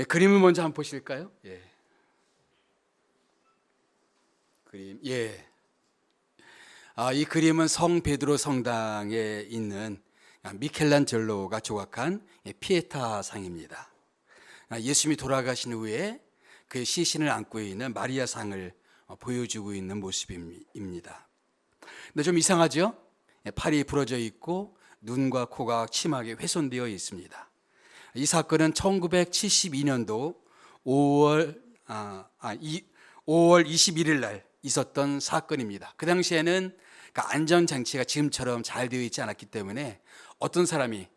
그림을 먼저 한번 보실까요? 그림. 이 그림은 성 베드로 성당에 있는 미켈란젤로가 조각한 피에타 상입니다. 예수님이 돌아가신 후에 그의 시신을 안고 있는 마리아 상을 보여주고 있는 모습입니다. 근데 좀 이상하죠? 팔이 부러져 있고 눈과 코가 심하게 훼손되어 있습니다. 이 사건은 1972년도 5월 21일 날 있었던 사건입니다. 그 당시에는 안전장치가 지금처럼 잘 되어 있지 않았기 때문에 어떤 사람이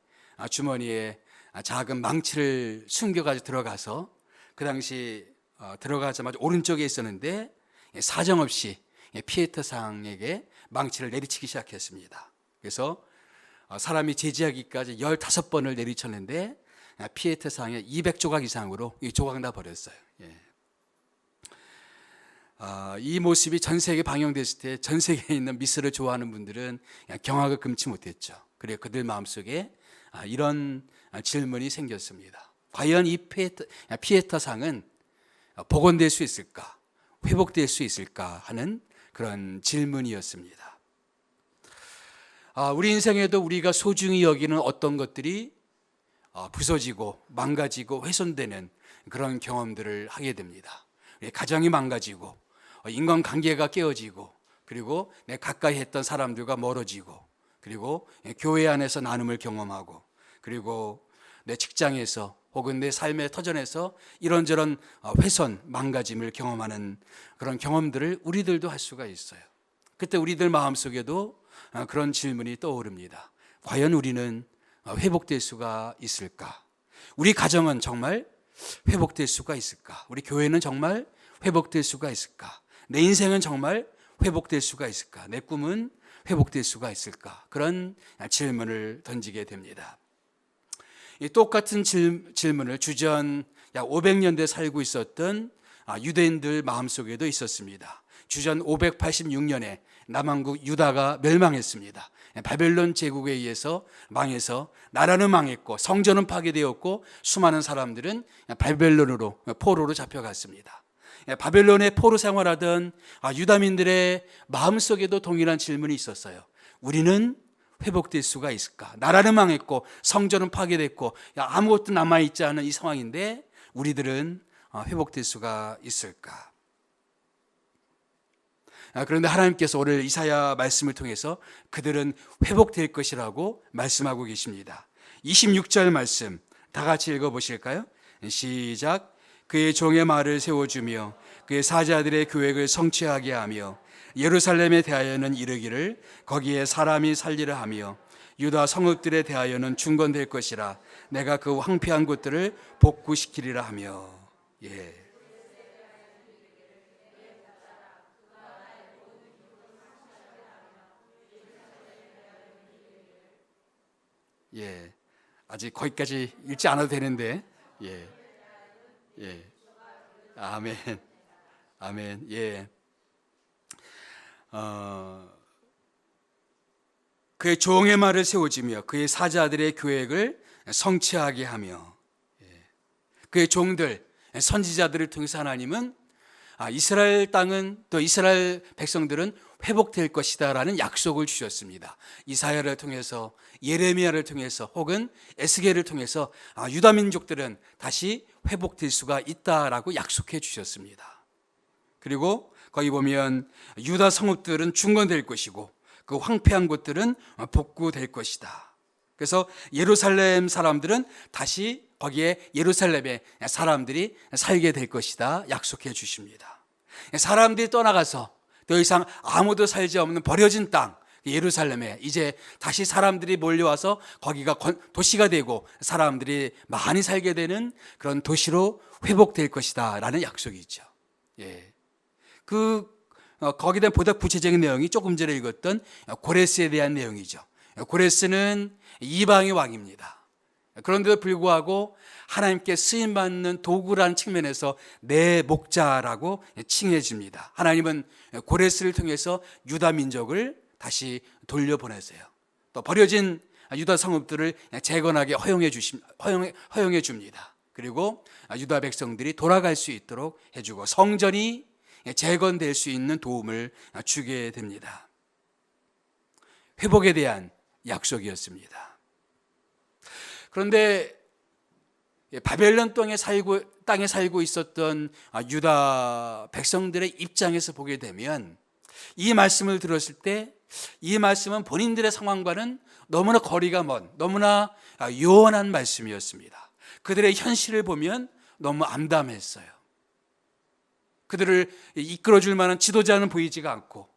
주머니에 작은 망치를 숨겨가지고 들어가서 그 당시 들어가자마자 오른쪽에 있었는데 사정없이 피에타 상에게 망치를 내리치기 시작했습니다. 그래서 사람이 제지하기까지 15번을 내리쳤는데 피에타 상에 200조각 이상으로 조각나 버렸어요. 이 모습이 전 세계에 방영됐을 때 전 세계에 있는 미술을 좋아하는 분들은 경악을 금치 못했죠. 그리고 그들 마음속에 이런 질문이 생겼습니다. 과연 이 피에타 상은 복원될 수 있을까? 회복될 수 있을까? 하는 그런 질문이었습니다. 우리 인생에도 우리가 소중히 여기는 어떤 것들이 부서지고 망가지고 훼손되는 그런 경험들을 하게 됩니다. 가정이 망가지고 인간관계가 깨어지고 그리고 내 가까이 했던 사람들과 멀어지고 그리고 교회 안에서 나눔을 경험하고 그리고 내 직장에서 혹은 내 삶의 터전에서 이런저런 훼손, 망가짐을 경험하는 그런 경험들을 우리들도 할 수가 있어요. 그때 우리들 마음속에도 그런 질문이 떠오릅니다. 과연 우리는 회복될 수가 있을까? 우리 가정은 정말 회복될 수가 있을까? 우리 교회는 정말 회복될 수가 있을까? 내 인생은 정말 회복될 수가 있을까? 내 꿈은 회복될 수가 있을까? 그런 질문을 던지게 됩니다. 이 똑같은 질문을 주전 약 500년대 살고 있었던 유대인들 마음속에도 있었습니다. 주전 586년에 남왕국 유다가 멸망했습니다. 바벨론 제국에 의해서 망해서 나라는 망했고 성전은 파괴되었고 수많은 사람들은 바벨론으로 포로로 잡혀갔습니다. 바벨론의 포로 생활하던 유다민들의 마음속에도 동일한 질문이 있었어요. 우리는 회복될 수가 있을까? 나라는 망했고 성전은 파괴됐고 아무것도 남아있지 않은 이 상황인데 우리들은 회복될 수가 있을까? 그런데 하나님께서 오늘 이사야 말씀을 통해서 그들은 회복될 것이라고 말씀하고 계십니다. 26절 말씀 다 같이 읽어보실까요? 시작. 그의 종의 말을 세워주며 그의 사자들의 계획을 성취하게 하며 예루살렘에 대하여는 이르기를 거기에 사람이 살리라 하며 유다 성읍들에 대하여는 중건될 것이라 내가 그 황폐한 곳들을 복구시키리라 하며. 아직 거기까지 읽지 않아도 되는데 아멘. 아멘. 그의 종의 말을 세워지며 그의 사자들의 계획을 성취하게 하며 그의 종들 선지자들을 통해서 하나님은 이스라엘 땅은 또 이스라엘 백성들은 회복될 것이다 라는 약속을 주셨습니다. 이사야를 통해서 예레미야를 통해서 혹은 에스겔을 통해서 유다 민족들은 다시 회복될 수가 있다라고 약속해 주셨습니다. 그리고 거기 보면 유다 성읍들은 중건될 것이고 그 황폐한 곳들은 복구될 것이다. 그래서 예루살렘 사람들은 다시 거기에 예루살렘에 사람들이 살게 될 것이다 약속해 주십니다. 사람들이 떠나가서 더 이상 아무도 살지 없는 버려진 땅 예루살렘에 이제 다시 사람들이 몰려와서 거기가 도시가 되고 사람들이 많이 살게 되는 그런 도시로 회복될 것이다 라는 약속이 있죠. 거기에 대한 보다 구체적인 내용이 조금 전에 읽었던 고레스에 대한 내용이죠. 고레스는 이방의 왕입니다. 그런데도 불구하고 하나님께 쓰임받는 도구라는 측면에서 내 목자라고 칭해집니다. 하나님은 고레스를 통해서 유다 민족을 다시 돌려보내세요. 또 버려진 유다 성읍들을 재건하게 허용해 줍니다. 그리고 유다 백성들이 돌아갈 수 있도록 해주고 성전이 재건될 수 있는 도움을 주게 됩니다. 회복에 대한 약속이었습니다. 그런데 바벨론 땅에 살고 있었던 유다 백성들의 입장에서 보게 되면 이 말씀을 들었을 때 이 말씀은 본인들의 상황과는 너무나 거리가 먼, 너무나 요원한 말씀이었습니다. 그들의 현실을 보면 너무 암담했어요. 그들을 이끌어줄 만한 지도자는 보이지가 않고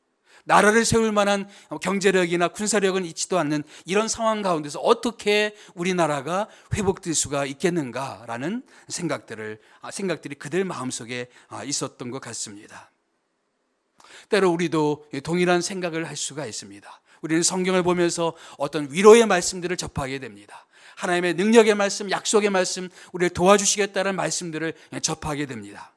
나라를 세울 만한 경제력이나 군사력은 있지도 않는 이런 상황 가운데서 어떻게 우리나라가 회복될 수가 있겠는가라는 생각들이 그들 마음속에 있었던 것 같습니다. 때로 우리도 동일한 생각을 할 수가 있습니다. 우리는 성경을 보면서 어떤 위로의 말씀들을 접하게 됩니다. 하나님의 능력의 말씀, 약속의 말씀, 우리를 도와주시겠다는 말씀들을 접하게 됩니다.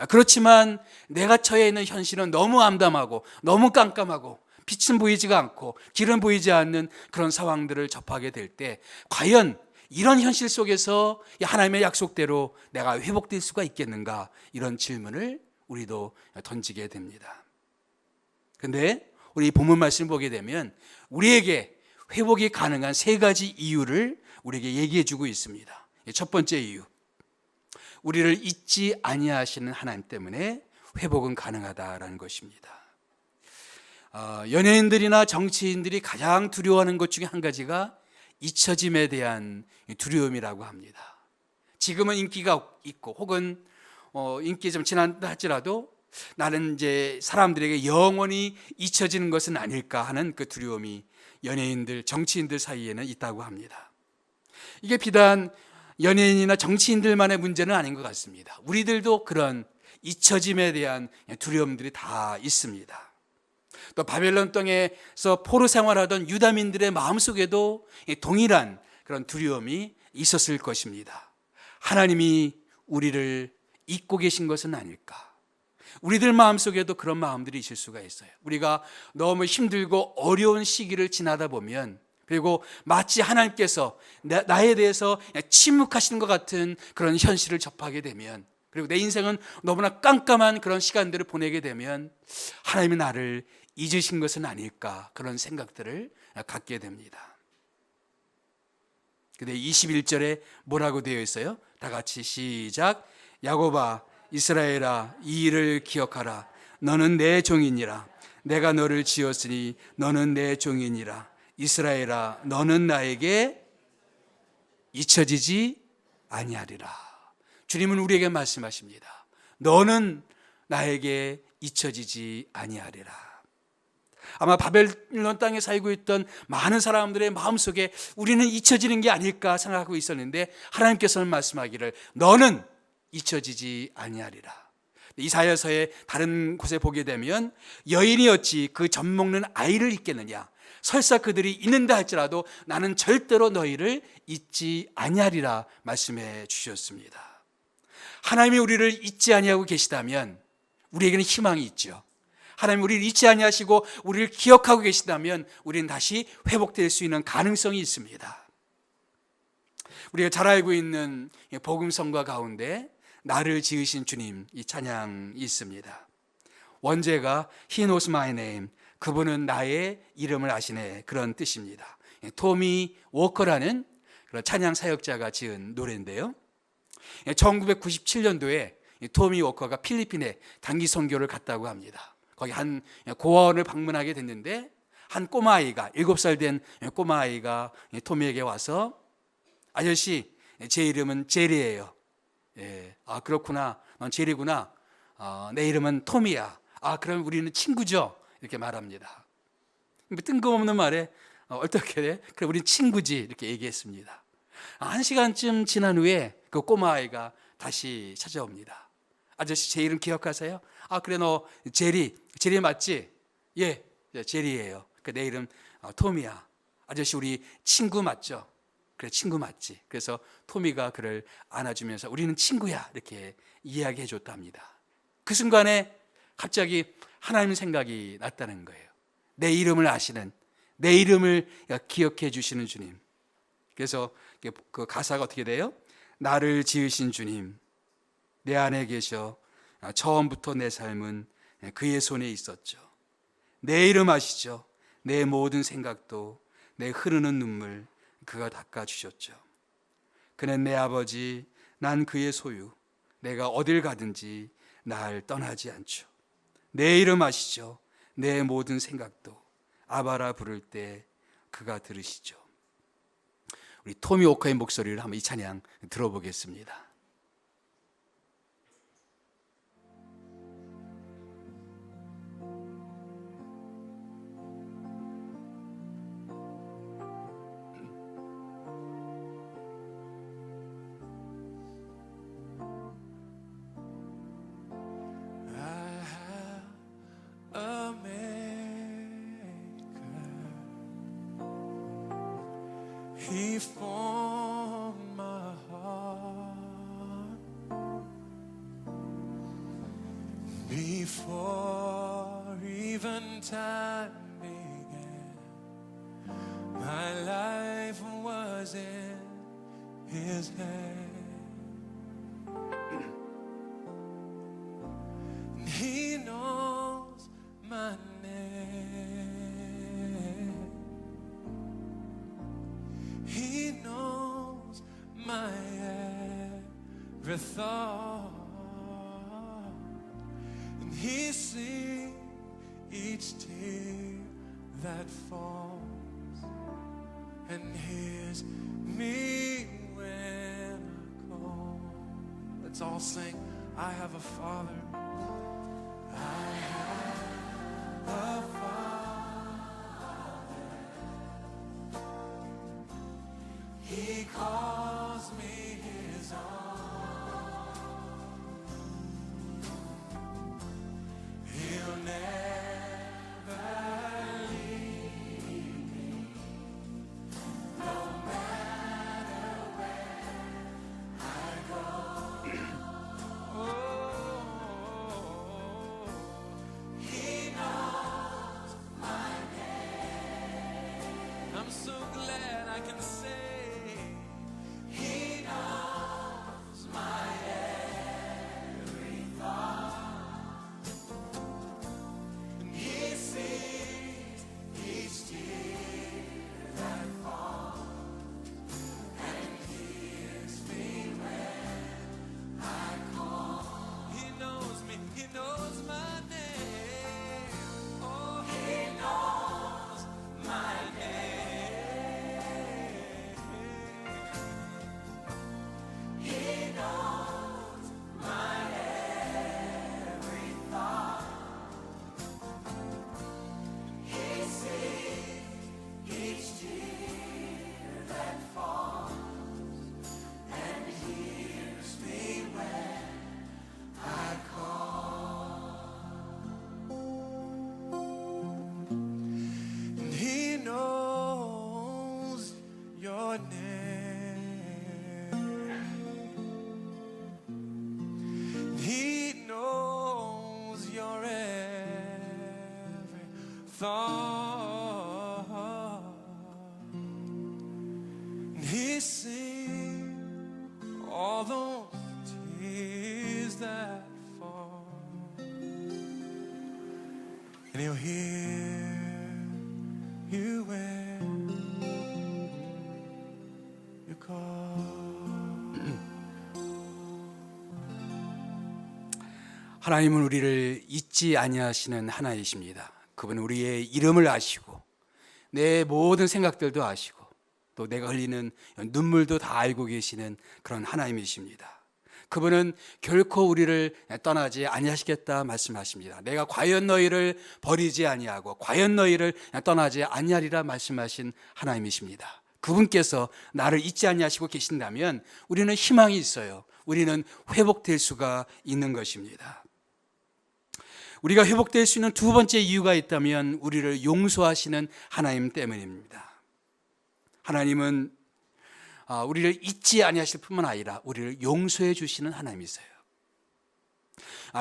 그렇지만 내가 처해 있는 현실은 너무 암담하고 너무 깜깜하고 빛은 보이지가 않고 길은 보이지 않는 그런 상황들을 접하게 될 때 과연 이런 현실 속에서 하나님의 약속대로 내가 회복될 수가 있겠는가, 이런 질문을 우리도 던지게 됩니다. 그런데 우리 본문 말씀을 보게 되면 우리에게 회복이 가능한 세 가지 이유를 우리에게 얘기해 주고 있습니다. 첫 번째 이유, 우리를 잊지 아니하시는 하나님 때문에 회복은 가능하다라는 것입니다. 연예인들이나 정치인들이 가장 두려워하는 것 중에 한 가지가 잊혀짐에 대한 두려움이라고 합니다. 지금은 인기가 있고 혹은 인기 좀 지난다 할지라도 나는 이제 사람들에게 영원히 잊혀지는 것은 아닐까 하는 그 두려움이 연예인들, 정치인들 사이에는 있다고 합니다. 이게 비단 연예인이나 정치인들만의 문제는 아닌 것 같습니다. 우리들도 그런 잊혀짐에 대한 두려움들이 다 있습니다. 또 바벨론 땅에서 포로 생활하던 유다민들의 마음속에도 동일한 그런 두려움이 있었을 것입니다. 하나님이 우리를 잊고 계신 것은 아닐까? 우리들 마음속에도 그런 마음들이 있을 수가 있어요. 우리가 너무 힘들고 어려운 시기를 지나다 보면, 그리고 마치 하나님께서 나에 대해서 침묵하시는 것 같은 그런 현실을 접하게 되면, 그리고 내 인생은 너무나 깜깜한 그런 시간들을 보내게 되면 하나님이 나를 잊으신 것은 아닐까, 그런 생각들을 갖게 됩니다. 근데 21절에 뭐라고 되어 있어요? 다 같이 시작. 야곱아, 이스라엘아, 이 일을 기억하라. 너는 내 종이니라. 내가 너를 지었으니 너는 내 종이니라. 이스라엘아, 너는 나에게 잊혀지지 아니하리라. 주님은 우리에게 말씀하십니다. 너는 나에게 잊혀지지 아니하리라. 아마 바벨론 땅에 살고 있던 많은 사람들의 마음속에 우리는 잊혀지는 게 아닐까 생각하고 있었는데, 하나님께서는 말씀하기를 너는 잊혀지지 아니하리라. 이사야서의 다른 곳에 보게 되면 여인이 어찌 그 젖 먹는 아이를 잊겠느냐, 설사 그들이 잊는다 할지라도 나는 절대로 너희를 잊지 아니하리라 말씀해 주셨습니다. 하나님이 우리를 잊지 아니하고 계시다면 우리에게는 희망이 있죠. 하나님 우리를 잊지 아니하시고 우리를 기억하고 계시다면 우리는 다시 회복될 수 있는 가능성이 있습니다. 우리가 잘 알고 있는 복음성가 가운데 나를 지으신 주님, 이 찬양이 있습니다. 원제가 He knows my name, 그분은 나의 이름을 아시네, 그런 뜻입니다. 토미 워커라는 그런 찬양 사역자가 지은 노래인데요, 1997년도에 토미 워커가 필리핀에 단기 선교를 갔다고 합니다. 거기 한 고아원을 방문하게 됐는데 한 꼬마아이가, 7살 된 꼬마아이가 토미에게 와서 아저씨, 제 이름은 제리예요. 예, 아 그렇구나, 넌 제리구나. 내 이름은 톰이야. 아 그럼 우리는 친구죠? 이렇게 말합니다. 뜬금없는 말에 어떻게 돼? 그래 우린 친구지, 이렇게 얘기했습니다. 1시간쯤 지난 후에 그 꼬마아이가 다시 찾아옵니다. 아저씨 제 이름 기억하세요? 아 그래 너 제리 맞지? 예, 제리예요. 내 이름 톰이야. 아저씨 우리 친구 맞죠? 그래 친구 맞지. 그래서 토미가 그를 안아주면서 우리는 친구야, 이렇게 이야기해 줬답니다. 그 순간에 갑자기 하나님 생각이 났다는 거예요. 내 이름을 아시는, 내 이름을 기억해 주시는 주님. 그래서 그 가사가 어떻게 돼요? 나를 지으신 주님, 내 안에 계셔 처음부터 내 삶은 그의 손에 있었죠. 내 이름 아시죠? 내 모든 생각도, 내 흐르는 눈물 그가 닦아주셨죠. 그는 내 아버지, 난 그의 소유, 내가 어딜 가든지 날 떠나지 않죠. 내 이름 아시죠? 내 모든 생각도 아바라 부를 때 그가 들으시죠. 우리 토미 오커의 목소리를 한번 이 찬양 들어보겠습니다. He formed my heart before even time began. My life was in His hand. And He knows my name. He knows my every thought, and He sees each tear that falls, and hears me when I call. Let's all sing. I have a Father. I have a Father. He calls me His own. He'll never leave me, no matter where I go. Oh, He knows my name. I'm so glad I can say He knows my every thought, and He sees each tear that falls, and hears me when I call. He knows me, He knows my name. Oh, He knows my name. He knows my every thought. He sees each tear that falls, and hears me when I call. And He knows your name. He knows your every thought, and He sees all those tears that fall, and He'll hear you when you call. 하나님은 우리를 잊지 아니하시는 하나이십니다. 그분은 우리의 이름을 아시고 내 모든 생각들도 아시고 또 내가 흘리는 눈물도 다 알고 계시는 그런 하나님이십니다. 그분은 결코 우리를 떠나지 아니하시겠다 말씀하십니다. 내가 과연 너희를 버리지 아니하고 과연 너희를 떠나지 아니하리라 말씀하신 하나님이십니다. 그분께서 나를 잊지 아니하시고 계신다면 우리는 희망이 있어요. 우리는 회복될 수가 있는 것입니다. 우리가 회복될 수 있는 두 번째 이유가 있다면 우리를 용서하시는 하나님 때문입니다. 하나님은 우리를 잊지 아니하실 뿐만 아니라 우리를 용서해 주시는 하나님이세요.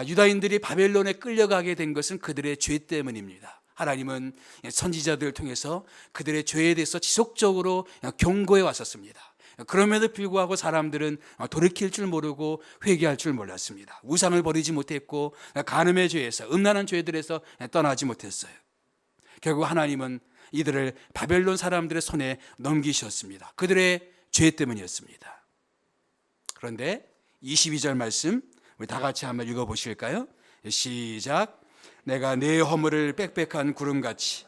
유다인들이 바벨론에 끌려가게 된 것은 그들의 죄 때문입니다. 하나님은 선지자들을 통해서 그들의 죄에 대해서 지속적으로 경고해 왔었습니다. 그럼에도 불구하고 사람들은 돌이킬 줄 모르고 회개할 줄 몰랐습니다. 우상을 버리지 못했고 간음의 죄에서, 음란한 죄들에서 떠나지 못했어요. 결국 하나님은 이들을 바벨론 사람들의 손에 넘기셨습니다. 그들의 죄 때문이었습니다. 그런데 22절 말씀 우리 다 같이 한번 읽어보실까요? 시작. 내가 내 허물을 빽빽한 구름같이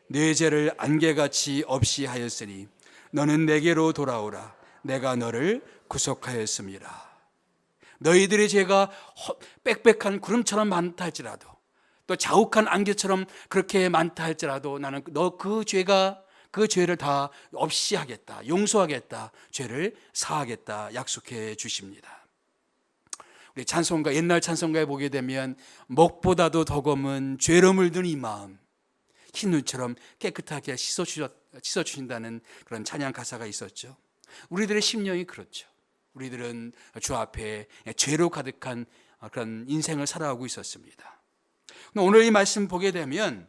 내 죄를 안개같이 없이 하였으니 너는 내게로 돌아오라. 내가 너를 구속하였습니다. 너희들의 죄가 빽빽한 구름처럼 많다 할지라도, 또 자욱한 안개처럼 그렇게 많다 할지라도 나는 너 그 죄를 다 없이 하겠다, 용서하겠다, 죄를 사하겠다 약속해 주십니다. 우리 찬송가, 옛날 찬송가에 보게 되면 목보다도 더 검은 죄로 물든 이 마음 흰 눈처럼 깨끗하게 씻어주신다는 그런 찬양 가사가 있었죠. 우리들의 심령이 그렇죠. 우리들은 주 앞에 죄로 가득한 그런 인생을 살아가고 있었습니다. 오늘 이 말씀 보게 되면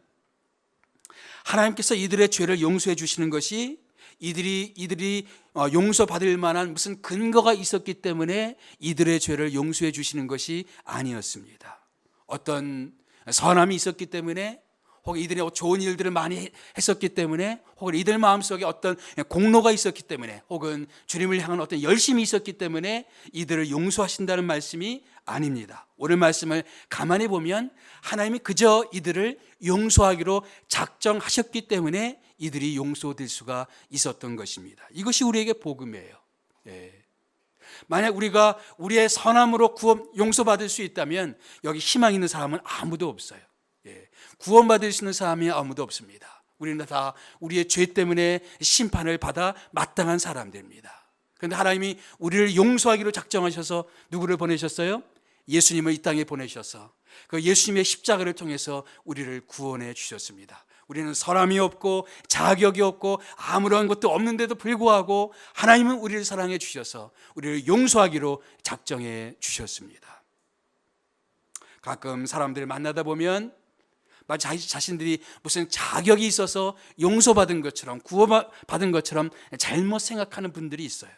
하나님께서 이들의 죄를 용서해 주시는 것이 이들이 용서받을 만한 무슨 근거가 있었기 때문에 이들의 죄를 용서해 주시는 것이 아니었습니다. 어떤 선함이 있었기 때문에, 혹은 이들이 좋은 일들을 많이 했었기 때문에, 혹은 이들 마음속에 어떤 공로가 있었기 때문에, 혹은 주님을 향한 어떤 열심이 있었기 때문에 이들을 용서하신다는 말씀이 아닙니다. 오늘 말씀을 가만히 보면 하나님이 그저 이들을 용서하기로 작정하셨기 때문에 이들이 용서될 수가 있었던 것입니다. 이것이 우리에게 복음이에요. 만약 우리가 우리의 선함으로 용서받을 수 있다면 여기 희망 있는 사람은 아무도 없어요. 구원받을 수 있는 사람이 아무도 없습니다. 우리는 다 우리의 죄 때문에 심판을 받아 마땅한 사람들입니다. 그런데 하나님이 우리를 용서하기로 작정하셔서 누구를 보내셨어요? 예수님을 이 땅에 보내셔서 그 예수님의 십자가를 통해서 우리를 구원해 주셨습니다. 우리는 선함이 없고 자격이 없고 아무런 것도 없는데도 불구하고 하나님은 우리를 사랑해 주셔서 우리를 용서하기로 작정해 주셨습니다. 가끔 사람들을 만나다 보면 마치 자신들이 무슨 자격이 있어서 용서받은 것처럼, 구원받은 것처럼 잘못 생각하는 분들이 있어요.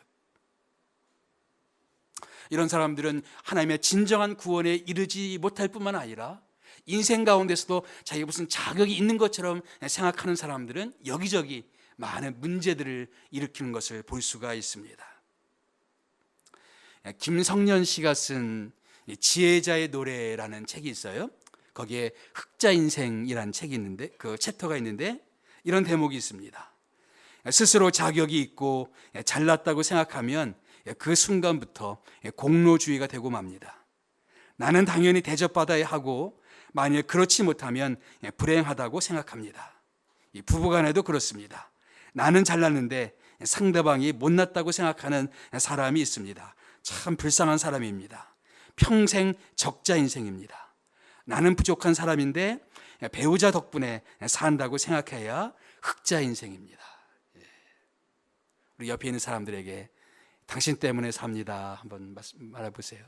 이런 사람들은 하나님의 진정한 구원에 이르지 못할 뿐만 아니라 인생 가운데서도 자기가 무슨 자격이 있는 것처럼 생각하는 사람들은 여기저기 많은 문제들을 일으키는 것을 볼 수가 있습니다. 김성년 씨가 쓴 지혜자의 노래라는 책이 있어요. 거기에 흑자 인생이라는 책이 있는데, 그 챕터가 있는데 이런 대목이 있습니다. 스스로 자격이 있고 잘났다고 생각하면 그 순간부터 공로주의가 되고 맙니다. 나는 당연히 대접받아야 하고 만약 그렇지 못하면 불행하다고 생각합니다. 이 부부간에도 그렇습니다. 나는 잘났는데 상대방이 못났다고 생각하는 사람이 있습니다. 참 불쌍한 사람입니다. 평생 적자 인생입니다. 나는 부족한 사람인데 배우자 덕분에 산다고 생각해야 흑자 인생입니다. 우리 옆에 있는 사람들에게 당신 때문에 삽니다 한번 말해보세요.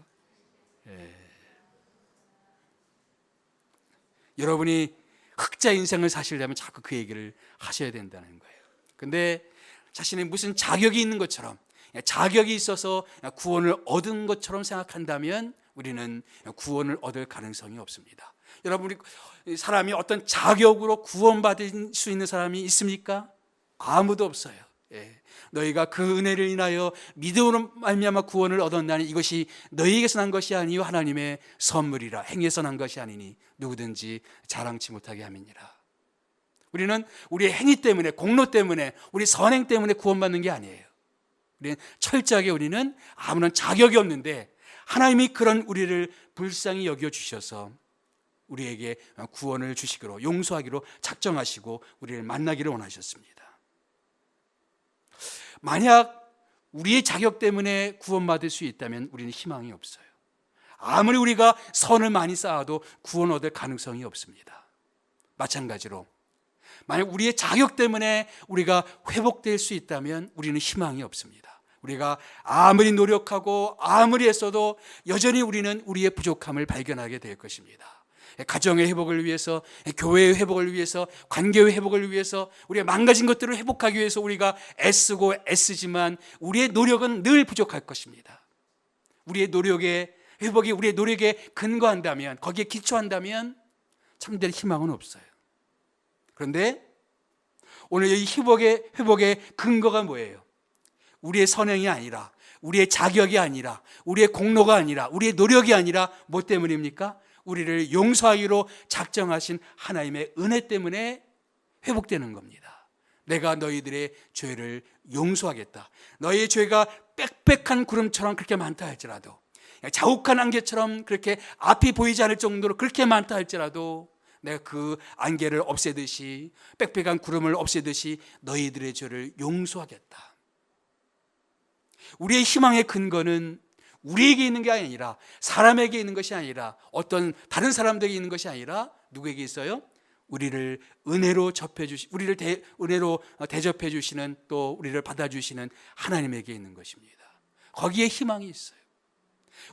여러분이 흑자 인생을 사시려면 자꾸 그 얘기를 하셔야 된다는 거예요. 근데 자신이 무슨 자격이 있는 것처럼, 자격이 있어서 구원을 얻은 것처럼 생각한다면 우리는 구원을 얻을 가능성이 없습니다. 여러분, 사람이 어떤 자격으로 구원받을 수 있는 사람이 있습니까? 아무도 없어요. 너희가 그 은혜를 인하여 믿음으로 말미암아 구원을 얻었나니 이것이 너희에게서 난 것이 아니요 하나님의 선물이라. 행해서 난 것이 아니니 누구든지 자랑치 못하게 함이니라. 우리는 우리의 행위 때문에, 공로 때문에, 우리 선행 때문에 구원받는 게 아니에요. 우리는 철저하게 우리는 아무런 자격이 없는데 하나님이 그런 우리를 불쌍히 여겨주셔서 우리에게 구원을 주시기로, 용서하기로 작정하시고 우리를 만나기를 원하셨습니다. 만약 우리의 자격 때문에 구원받을 수 있다면 우리는 희망이 없어요. 아무리 우리가 선을 많이 쌓아도 구원 얻을 가능성이 없습니다. 마찬가지로 만약 우리의 자격 때문에 우리가 회복될 수 있다면 우리는 희망이 없습니다. 우리가 아무리 노력하고 아무리 했어도 여전히 우리는 우리의 부족함을 발견하게 될 것입니다. 가정의 회복을 위해서, 교회의 회복을 위해서, 관계의 회복을 위해서, 우리가 망가진 것들을 회복하기 위해서 우리가 애쓰고 애쓰지만 우리의 노력은 늘 부족할 것입니다. 우리의 노력의 회복이 우리의 노력에 근거한다면, 거기에 기초한다면 참된 희망은 없어요. 그런데 오늘 이 회복의 근거가 뭐예요? 우리의 선행이 아니라, 우리의 자격이 아니라, 우리의 공로가 아니라, 우리의 노력이 아니라 뭐 때문입니까? 우리를 용서하기로 작정하신 하나님의 은혜 때문에 회복되는 겁니다. 내가 너희들의 죄를 용서하겠다. 너희의 죄가 빽빽한 구름처럼 그렇게 많다 할지라도, 자욱한 안개처럼 그렇게 앞이 보이지 않을 정도로 그렇게 많다 할지라도 내가 그 안개를 없애듯이, 빽빽한 구름을 없애듯이 너희들의 죄를 용서하겠다. 우리의 희망의 근거는 우리에게 있는 게 아니라, 사람에게 있는 것이 아니라, 어떤 다른 사람들에게 있는 것이 아니라 누구에게 있어요? 우리를 은혜로 은혜로 대접해 주시는, 또 우리를 받아주시는 하나님에게 있는 것입니다. 거기에 희망이 있어요.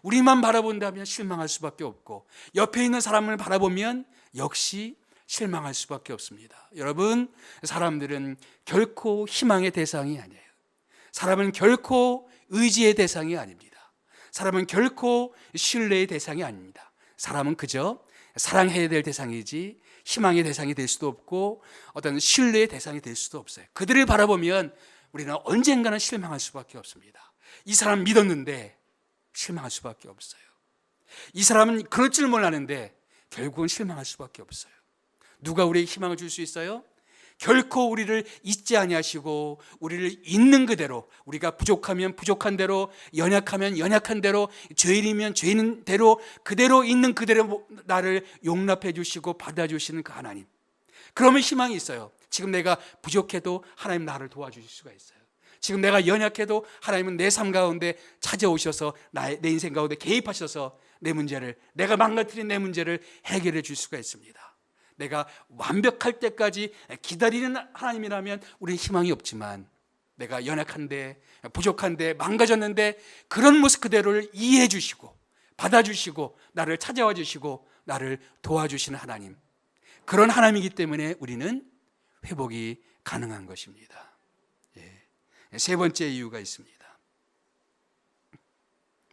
우리만 바라본다면 실망할 수밖에 없고, 옆에 있는 사람을 바라보면 역시 실망할 수밖에 없습니다. 여러분, 사람들은 결코 희망의 대상이 아니에요. 사람은 결코 의지의 대상이 아닙니다. 사람은 결코 신뢰의 대상이 아닙니다. 사람은 그저 사랑해야 될 대상이지 희망의 대상이 될 수도 없고 어떤 신뢰의 대상이 될 수도 없어요. 그들을 바라보면 우리는 언젠가는 실망할 수밖에 없습니다. 이 사람 믿었는데 실망할 수밖에 없어요. 이 사람은 그럴 줄 몰랐는데 결국은 실망할 수밖에 없어요. 누가 우리에게 희망을 줄 수 있어요? 결코 우리를 잊지 아니하시고 우리를 있는 그대로, 우리가 부족하면 부족한 대로, 연약하면 연약한 대로, 죄인이면 죄인 대로, 그대로 있는 그대로 나를 용납해 주시고 받아주시는 그 하나님. 그러면 희망이 있어요. 지금 내가 부족해도 하나님 나를 도와주실 수가 있어요. 지금 내가 연약해도 하나님은 내 삶 가운데 찾아오셔서 내 인생 가운데 개입하셔서 내 문제를, 내가 망가뜨린 내 문제를 해결해 줄 수가 있습니다. 내가 완벽할 때까지 기다리는 하나님이라면 우리는 희망이 없지만, 내가 연약한데, 부족한데, 망가졌는데 그런 모습 그대로를 이해해 주시고 받아주시고 나를 찾아와 주시고 나를 도와주시는 하나님, 그런 하나님이기 때문에 우리는 회복이 가능한 것입니다. 세 번째 이유가 있습니다.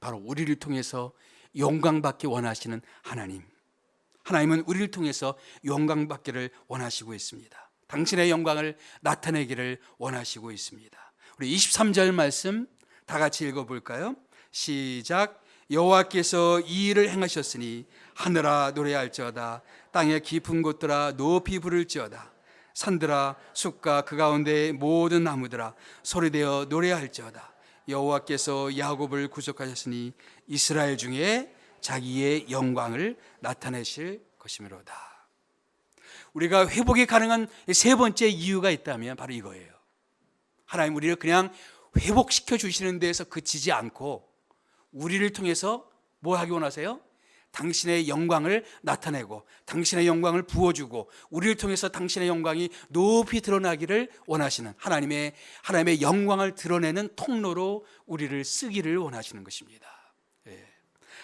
바로 우리를 통해서 영광받기 원하시는 하나님. 하나님은 우리를 통해서 영광받기를 원하시고 있습니다. 당신의 영광을 나타내기를 원하시고 있습니다. 우리 23절 말씀 다 같이 읽어볼까요? 시작. 여호와께서 이 일을 행하셨으니 하늘아 노래할지어다. 땅의 깊은 곳들아 높이 부를지어다. 산들아 숲과 그 가운데 모든 나무들아 소리되어 노래할지어다. 여호와께서 야곱을 구속하셨으니 이스라엘 중에 자기의 영광을 나타내실 것이므로다. 우리가 회복이 가능한 세 번째 이유가 있다면 바로 이거예요. 하나님 우리를 그냥 회복시켜 주시는 데에서 그치지 않고 우리를 통해서 뭐 하기 원하세요? 당신의 영광을 나타내고 당신의 영광을 부어주고 우리를 통해서 당신의 영광이 높이 드러나기를 원하시는 하나님의 영광을 드러내는 통로로 우리를 쓰기를 원하시는 것입니다.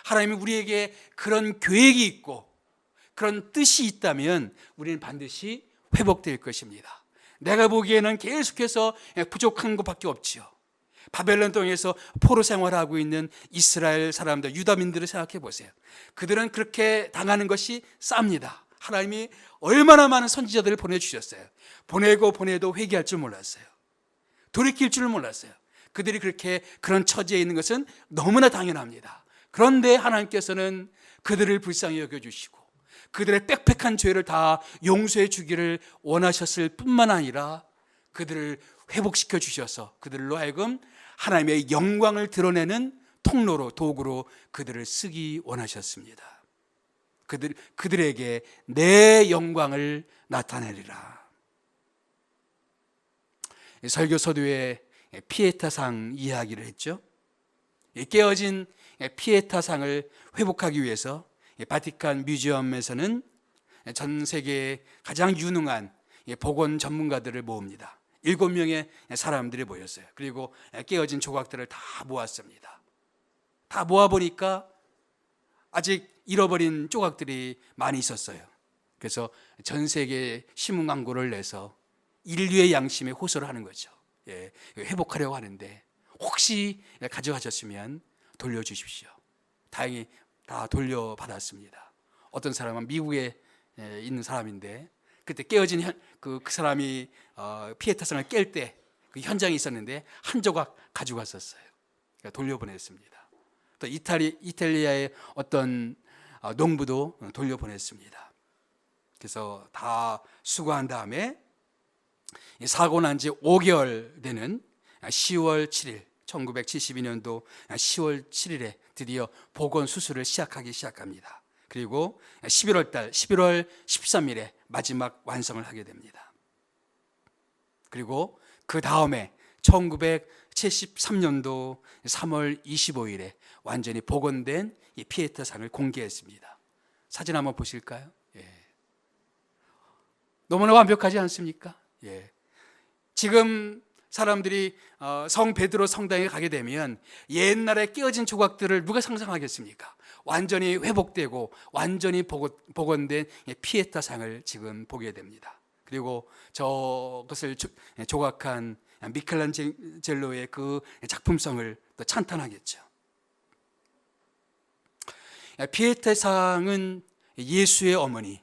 하나님이 우리에게 그런 계획이 있고 그런 뜻이 있다면 우리는 반드시 회복될 것입니다. 내가 보기에는 계속해서 부족한 것밖에 없지요. 바벨론 땅에서 포로 생활하고 있는 이스라엘 사람들, 유다민들을 생각해 보세요. 그들은 그렇게 당하는 것이 쌉니다. 하나님이 얼마나 많은 선지자들을 보내주셨어요. 보내도 회개할 줄 몰랐어요. 돌이킬 줄 몰랐어요. 그들이 그런 처지에 있는 것은 너무나 당연합니다. 그런데 하나님께서는 그들을 불쌍히 여겨주시고 그들의 빽빽한 죄를 다 용서해 주기를 원하셨을 뿐만 아니라 그들을 회복시켜 주셔서 그들로 하여금 하나님의 영광을 드러내는 통로로, 도구로 그들을 쓰기 원하셨습니다. 그들에게 내 영광을 나타내리라. 설교 서두에 피에타상 이야기를 했죠. 깨어진 피에타상을 회복하기 위해서 바티칸 뮤지엄에서는 전 세계의 가장 유능한 복원 전문가들을 모읍니다. 7명의 사람들이 모였어요. 그리고 깨어진 조각들을 다 모았습니다. 다 모아보니까 아직 잃어버린 조각들이 많이 있었어요. 그래서 전 세계 신문 광고를 내서 인류의 양심에 호소를 하는 거죠. 예, 회복하려고 하는데 혹시 가져가셨으면 돌려주십시오. 다행히 다 돌려받았습니다. 어떤 사람은 미국에 있는 사람인데 그때 깨어진 그 사람이 피에타상을 깰 때 그 현장에 있었는데 한 조각 가져갔었어요. 그러니까 돌려보냈습니다. 또 이탈리아의 어떤 농부도 돌려보냈습니다. 그래서 다 수거한 다음에 사고 난 지 5개월 되는 10월 7일 1972년도 10월 7일에 드디어 복원 수술을 시작합니다. 그리고 11월 13일에 마지막 완성을 하게 됩니다. 그리고 그 다음에 1973년도 3월 25일에 완전히 복원된 이 피에타상을 공개했습니다. 사진 한번 보실까요? 예. 너무나 완벽하지 않습니까? 예. 지금 사람들이 성 베드로 성당에 가게 되면 옛날에 깨어진 조각들을 누가 상상하겠습니까? 완전히 회복되고 완전히 복원된 피에타상을 지금 보게 됩니다. 그리고 저것을 조각한 미켈란젤로의 그 작품성을 또 찬탄하겠죠. 피에타상은 예수의 어머니,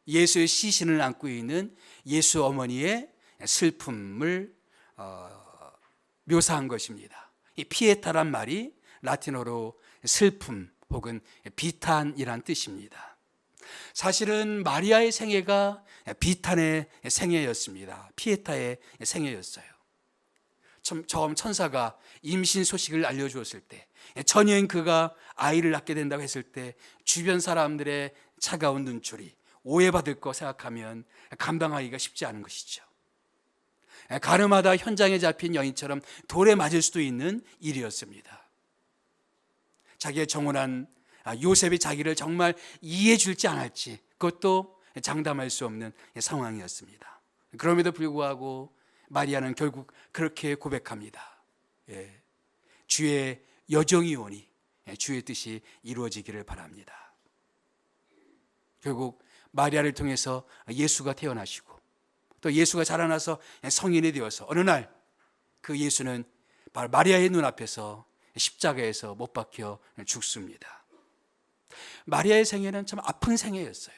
예수의 시신을 안고 있는 예수 어머니의 슬픔을 묘사한 것입니다. 이 피에타란 말이 라틴어로 슬픔 혹은 비탄이란 뜻입니다. 사실은 마리아의 생애가 비탄의 생애였습니다. 피에타의 생애였어요. 처음 천사가 임신 소식을 알려주었을 때, 처녀인 그가 아이를 낳게 된다고 했을 때 주변 사람들의 차가운 눈초리, 오해받을 거 생각하면 감당하기가 쉽지 않은 것이죠. 가늠하다 현장에 잡힌 여인처럼 돌에 맞을 수도 있는 일이었습니다. 자기의 정혼한 요셉이 자기를 정말 이해해 줄지 않을지 그것도 장담할 수 없는 상황이었습니다. 그럼에도 불구하고 마리아는 결국 그렇게 고백합니다. 예, 주의 여정이 오니 주의 뜻이 이루어지기를 바랍니다. 결국 마리아를 통해서 예수가 태어나시고 또 예수가 자라나서 성인이 되어서 어느 날 그 예수는 바로 마리아의 눈앞에서 십자가에서 못 박혀 죽습니다. 마리아의 생애는 참 아픈 생애였어요.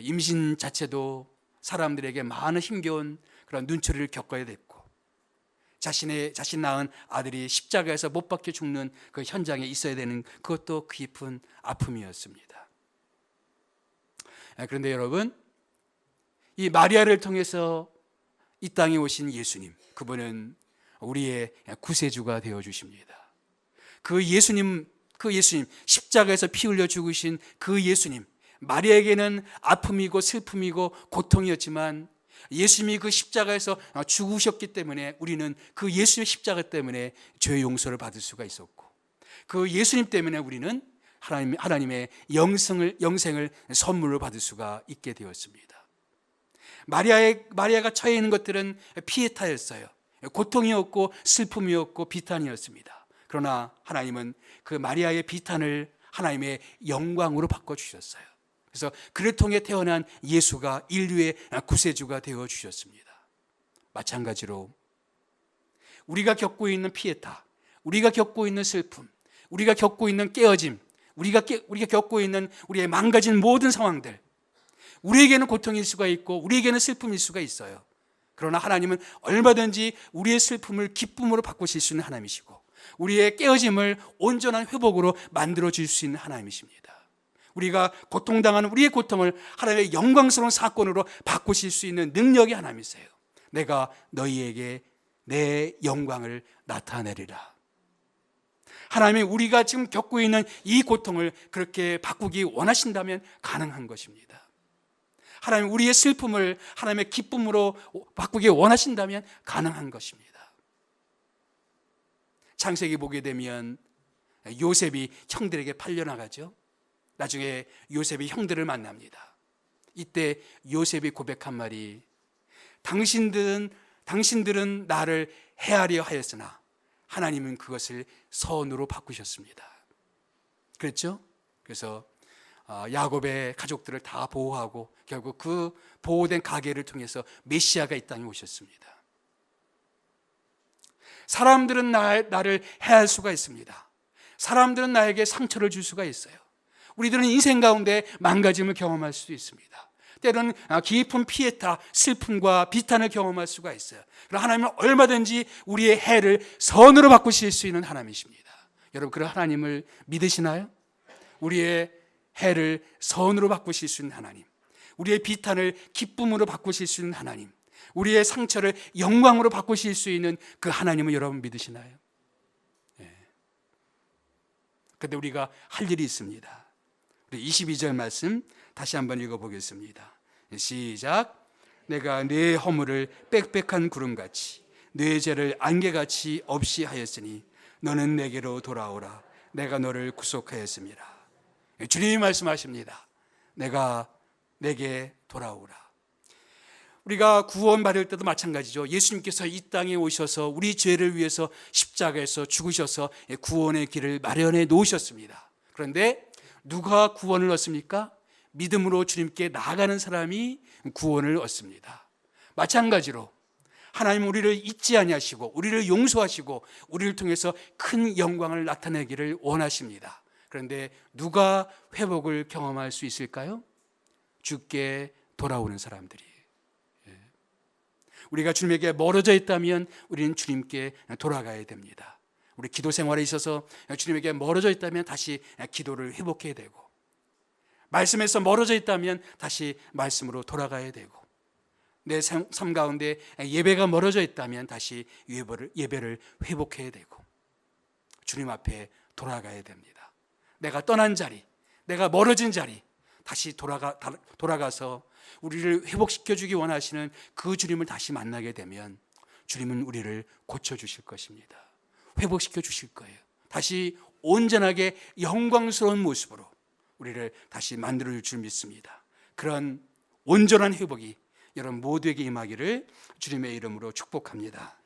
임신 자체도 사람들에게 많은 힘겨운 그런 눈초리를 겪어야 됐고 자신 낳은 아들이 십자가에서 못 박혀 죽는 그 현장에 있어야 되는 그것도 깊은 아픔이었습니다. 그런데 여러분, 이 마리아를 통해서 이 땅에 오신 예수님, 그분은 우리의 구세주가 되어 주십니다. 그 예수님 십자가에서 피 흘려 죽으신 그 예수님, 마리아에게는 아픔이고 슬픔이고 고통이었지만 예수님이 그 십자가에서 죽으셨기 때문에 우리는 그 예수님의 십자가 때문에 죄의 용서를 받을 수가 있었고 그 예수님 때문에 우리는 하나님의 영생을 선물로 받을 수가 있게 되었습니다. 마리아가 처해 있는 것들은 피에타였어요. 고통이었고 슬픔이었고 비탄이었습니다. 그러나 하나님은 그 마리아의 비탄을 하나님의 영광으로 바꿔주셨어요. 그래서 그를 통해 태어난 예수가 인류의 구세주가 되어주셨습니다. 마찬가지로 우리가 겪고 있는 피에타, 우리가 겪고 있는 슬픔, 우리가 겪고 있는 깨어짐, 우리가 겪고 있는 우리의 망가진 모든 상황들, 우리에게는 고통일 수가 있고 우리에게는 슬픔일 수가 있어요. 그러나 하나님은 얼마든지 우리의 슬픔을 기쁨으로 바꾸실 수 있는 하나님이시고 우리의 깨어짐을 온전한 회복으로 만들어줄 수 있는 하나님이십니다. 우리가 고통당하는 우리의 고통을 하나님의 영광스러운 사건으로 바꾸실 수 있는 능력이 하나님이세요. 내가 너희에게 내 영광을 나타내리라. 하나님이 우리가 지금 겪고 있는 이 고통을 그렇게 바꾸기 원하신다면 가능한 것입니다. 하나님 우리의 슬픔을 하나님의 기쁨으로 바꾸기 원하신다면 가능한 것입니다. 창세기 보게 되면 요셉이 형들에게 팔려나가죠. 나중에 요셉이 형들을 만납니다. 이때 요셉이 고백한 말이 당신들은 나를 해하려 하였으나 하나님은 그것을 선으로 바꾸셨습니다. 그랬죠? 그래서 야곱의 가족들을 다 보호하고 결국 그 보호된 가계를 통해서 메시아가 이 땅에 오셨습니다. 사람들은 나를 해할 수가 있습니다. 사람들은 나에게 상처를 줄 수가 있어요. 우리들은 인생 가운데 망가짐을 경험할 수도 있습니다. 때로는 깊은 피해타, 슬픔과 비탄을 경험할 수가 있어요. 그러나 하나님은 얼마든지 우리의 해를 선으로 바꾸실 수 있는 하나님이십니다. 여러분, 그런 하나님을 믿으시나요? 우리의 해를 선으로 바꾸실 수 있는 하나님, 우리의 비탄을 기쁨으로 바꾸실 수 있는 하나님, 우리의 상처를 영광으로 바꾸실 수 있는 그 하나님을 여러분 믿으시나요? 그런데 우리가 할 일이 있습니다. 우리 22절 말씀 다시 한번 읽어보겠습니다. 시작. 내가 네 허물을 빽빽한 구름같이 네 죄를 안개같이 없이 하였으니 너는 내게로 돌아오라. 내가 너를 구속하였습니다. 주님이 말씀하십니다. 내가 내게 돌아오라. 우리가 구원받을 때도 마찬가지죠. 예수님께서 이 땅에 오셔서 우리 죄를 위해서 십자가에서 죽으셔서 구원의 길을 마련해 놓으셨습니다. 그런데 누가 구원을 얻습니까? 믿음으로 주님께 나아가는 사람이 구원을 얻습니다. 마찬가지로 하나님 우리를 잊지 아니하시고 우리를 용서하시고 우리를 통해서 큰 영광을 나타내기를 원하십니다. 그런데 누가 회복을 경험할 수 있을까요? 주께 돌아오는 사람들이. 우리가 주님에게 멀어져 있다면 우리는 주님께 돌아가야 됩니다. 우리 기도 생활에 있어서 주님에게 멀어져 있다면 다시 기도를 회복해야 되고, 말씀에서 멀어져 있다면 다시 말씀으로 돌아가야 되고, 내 삶 가운데 예배가 멀어져 있다면 다시 예배를 회복해야 되고, 주님 앞에 돌아가야 됩니다. 내가 떠난 자리, 내가 멀어진 자리 다시 돌아가서 우리를 회복시켜 주기 원하시는 그 주님을 다시 만나게 되면 주님은 우리를 고쳐주실 것입니다. 회복시켜 주실 거예요. 다시 온전하게 영광스러운 모습으로 우리를 다시 만들어 줄 줄 믿습니다. 그런 온전한 회복이 여러분 모두에게 임하기를 주님의 이름으로 축복합니다.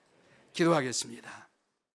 기도하겠습니다.